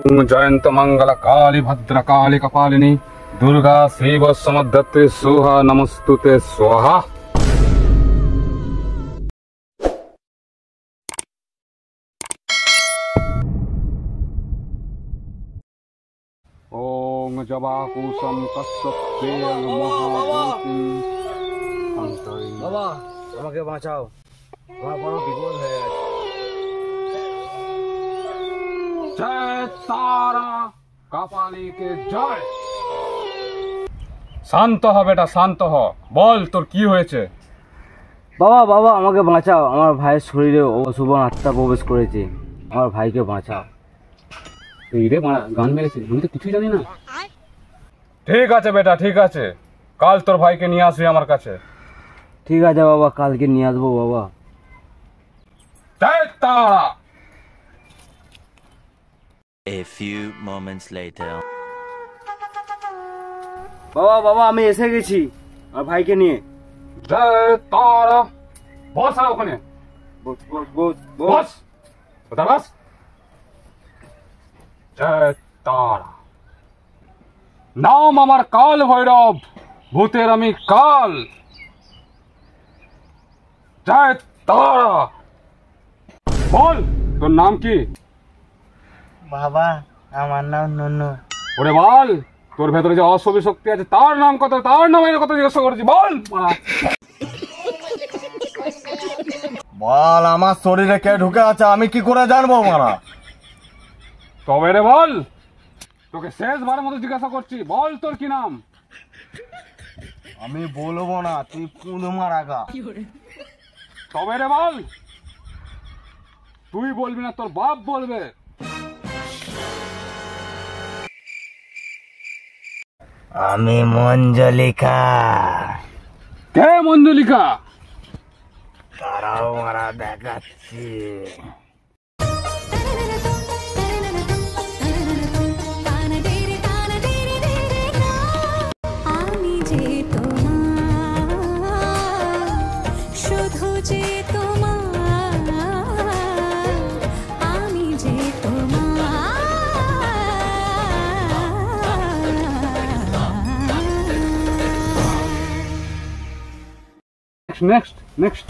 जयंत मंगल काली भद्र काली कपालिनी दुर्गा शिव समद्धत्रे सोहा नमस्तुते स्वाहा। ओम जबाकुसम कस्सपेय महाभूति। বাবা আমাকে বাঁচাও, আমার বড় বিপদ হয়ে গেছে। जय तारा कपाली के जय। শান্ত হ বেটা, শান্ত হ। বল তোর কি হয়েছে? বাবা বাবা আমাকে বাঁচাও, আমার ভাইয়ের শরীরে অশুভ আত্মা প্রবেশ করেছে, আমার ভাইকে বাঁচাও। তুই রে মারা গান মেরেছিস, আমি তো কিছুই জানি না। ঠিক আছে বেটা, ঠিক আছে, কাল তোর ভাইকে নিয়ে আসবি আমার কাছে। ঠিক আছে বাবা, কালকে নিয়ে আসবো বাবা। জয় তারা। A few moments later. বাবা বাবা আমি এসে গেছি আমার ভাইকে নিয়ে। জয় তারা। বস ওখানে, বস বস বস বস কোথায় বস। জয় তারা। নাম আমার কাল ভৈরব, ভূতের আমি কাল। জয় তারা। বল তোর নাম কি? বাবা আমার নাম নন্নু। ওরে বল তোর ভেতরে যে অশুভ শক্তি আছে তার নাম কত, তার নামের কথা জিজ্ঞাসা করেছি, বল। বল আমার শরীরে কে ঢুকে আছে আমি কি করে জানবো মারা? তবে রে বল, তোকে শেষবারের মতো জিজ্ঞাসা করছি, বল তোর কি নাম? আমি বলবো না, তুই পুঁদ মারাগা। তবে রে বল, তুই বলবি না তোর বাপ বলবে। আমি মঞ্জলিকা। কে মঞ্জলিকা? তারাও মারা দেখাচ্ছি। Next next.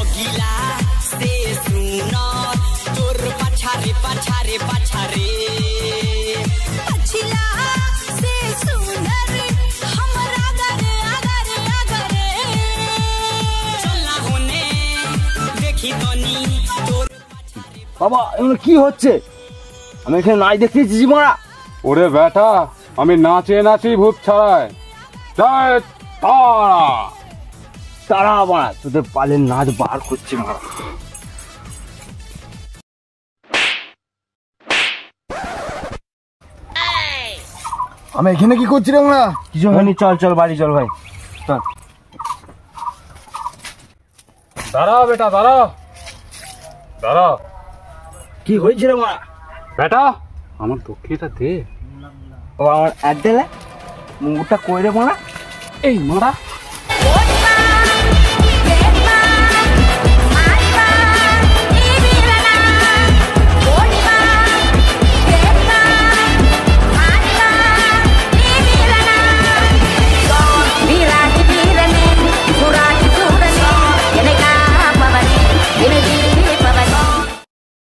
বাবা এগুলো কি হচ্ছে? আমি এখানে নাই দেখতে এসেছি মারা। ওরে বেটা, আমি নাচে নাচি ভূত ছাড়াই। জয় তারা। তারা মারা তোদের পালের নাচ বার করছে মারা। আমি এখানে কি করছি রে মারা? কিছু হয়নি, চল চল বাড়ি চল ভাই চল। দাঁড়া বেটা, দাঁড়া দাঁড়া। কি হয়েছে রে মারা? বেটা আমার দক্ষিণটা দে। ও আমার এক দিলে মুখটা কই রে মারা? এই মারা